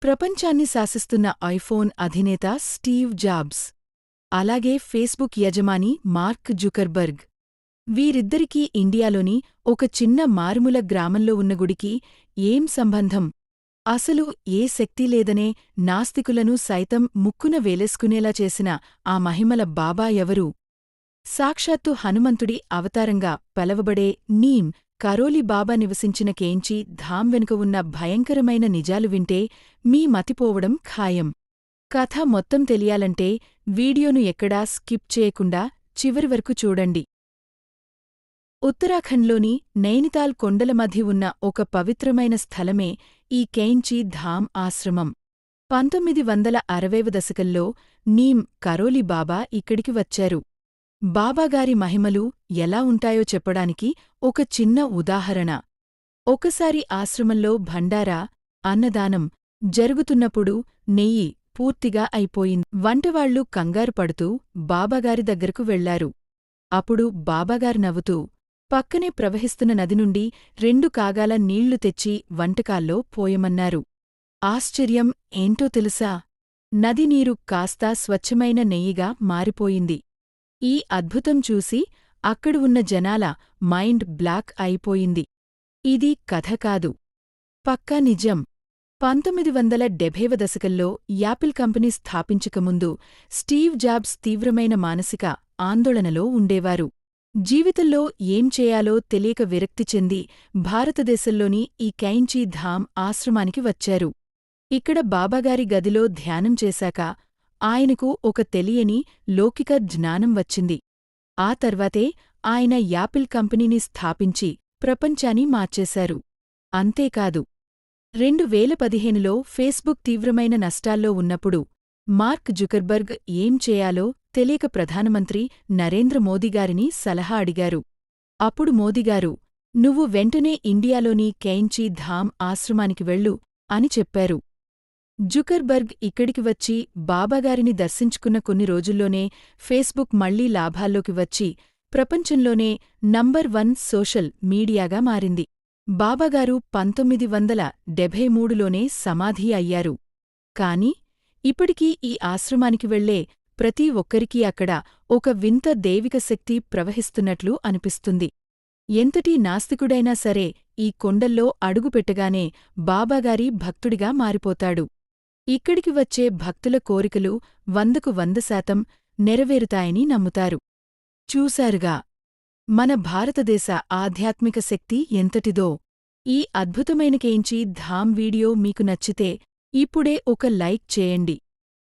ప్రపంచాన్ని శాసిస్తున్న ఐఫోన్ అధినేత Steve jobs, అలాగే ఫేస్బుక్ యజమాని మార్క్ జుకర్బర్గ్. వీరిద్దరికీ ఇండియాలోని ఒక చిన్న మారుమూల గ్రామంలో ఉన్న గుడికి ఏం సంబంధం? అసలు ఏ శక్తి లేదనే నాస్తికులను సైతం ముక్కున వేలేసుకునేలా చేసిన ఆ మహిమల బాబా ఎవరు? సాక్షాత్తు హనుమంతుడి అవతారంగా పిలవబడే నీమ్ కరోలి బాబా నివసించిన కేంచి ధామ్ వెనుక ఉన్న భయంకరమైన నిజాలు వింటే మీ మతిపోవడం ఖాయం. కథ మొత్తం తెలియాలంటే వీడియోను ఎక్కడా స్కిప్ చేయకుండా చివరి వరకు చూడండి. ఉత్తరాఖండ్లోని నైనితాల్ కొండల మధ్య ఉన్న ఒక పవిత్రమైన స్థలమే ఈ కేంచి ధామ్ ఆశ్రమం. 1960వ దశకంలో నీమ్ కరోలి బాబా ఇక్కడికి వచ్చారు. బాబాగారి మహిమలు ఎలా ఉంటాయో చెప్పడానికి ఒక చిన్న ఉదాహరణ. ఒకసారి ఆశ్రమంలో భండారా, అన్నదానం జరుగుతున్నప్పుడు నెయ్యి పూర్తిగా అయిపోయింది. వంటవాళ్లు కంగారు పడుతూ బాబాగారి దగ్గరకు వెళ్లారు. అప్పుడు బాబాగారు నవ్వుతూ పక్కనే ప్రవహిస్తున్న నది నుండి 2 కాగాల నీళ్లు తెచ్చి వంటకాల్లో పోయమన్నారు. ఆశ్చర్యం ఏంటో తెలుసా? నది నీరు కాస్తా స్వచ్ఛమైన నెయ్యిగా మారిపోయింది. ఈ అద్భుతం చూసి అక్కడ ఉన్న జనాల మైండ్ బ్లాక్ అయిపోయింది. ఇది కథ కాదు, పక్కా నిజం. 1970వ దశకంలో యాపిల్ కంపెనీ స్థాపించకముందు స్టీవ్ జాబ్స్ తీవ్రమైన మానసిక ఆందోళనలో ఉండేవారు. జీవితంలో ఏం చేయాలో తెలియక విరక్తి చెంది భారతదేశంలోని ఈ కైంచి ధామ్ ఆశ్రమానికి వచ్చారు. ఇక్కడ బాబాగారి గదిలో ధ్యానం చేశాక ఆయనకు ఒక తెలియని లౌకిక జ్ఞానం వచ్చింది. ఆ తర్వాతే ఆయన యాపిల్ కంపెనీని స్థాపించి ప్రపంచాన్ని మార్చేశారు. అంతేకాదు, 2015లో ఫేస్బుక్ తీవ్రమైన నష్టాల్లో ఉన్నప్పుడు మార్క్ జుకర్బర్గ్ ఏం చేయాలో తెలియక ప్రధానమంత్రి నరేంద్ర మోదీగారిని సలహా అడిగారు. అప్పుడు మోదీగారు, "నువ్వు వెంటనే ఇండియాలోని కైంచి ధామ్ ఆశ్రమానికి వెళ్ళు" అని చెప్పారు. జుకర్బర్గ్ ఇక్కడికి వచ్చి బాబాగారిని దర్శించుకున్న కొన్ని రోజుల్లోనే ఫేస్బుక్ మళ్లీ లాభాల్లోకి వచ్చి ప్రపంచంలోనే నంబర్ 1 సోషల్ మీడియాగా మారింది. బాబాగారు 1973లోనే సమాధి అయ్యారు. కాని ఇప్పటికీ ఈ ఆశ్రమానికి వెళ్లే ప్రతి ఒక్కరికీ అక్కడ ఒక వింత దైవిక శక్తి ప్రవహిస్తున్నట్లు అనిపిస్తుంది. ఎంతటి నాస్తికుడైనా సరే ఈ కొండల్లో అడుగుపెట్టగానే బాబాగారి భక్తుడిగా మారిపోతాడు. ఇక్కడికి వచ్చే భక్తుల కోరికలు 100కు 100% నెరవేరుతాయని నమ్ముతారు. చూశారుగా, మన భారతదేశ ఆధ్యాత్మిక శక్తి ఎంతటిదో. ఈ అద్భుతమైన కేంచి ధామ్ వీడియో మీకు నచ్చితే ఇప్పుడే ఒక లైక్ చేయండి.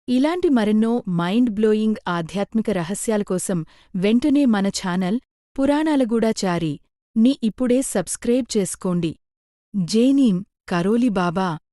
ఇలాంటి మరెన్నో మైండ్ బ్లోయింగ్ ఆధ్యాత్మిక రహస్యాల కోసం వెంటనే మన ఛానల్ పురాణాలగూడాచారి ని ఇప్పుడే సబ్స్క్రైబ్ చేసుకోండి. జై నీమ్ కరోలి బాబా.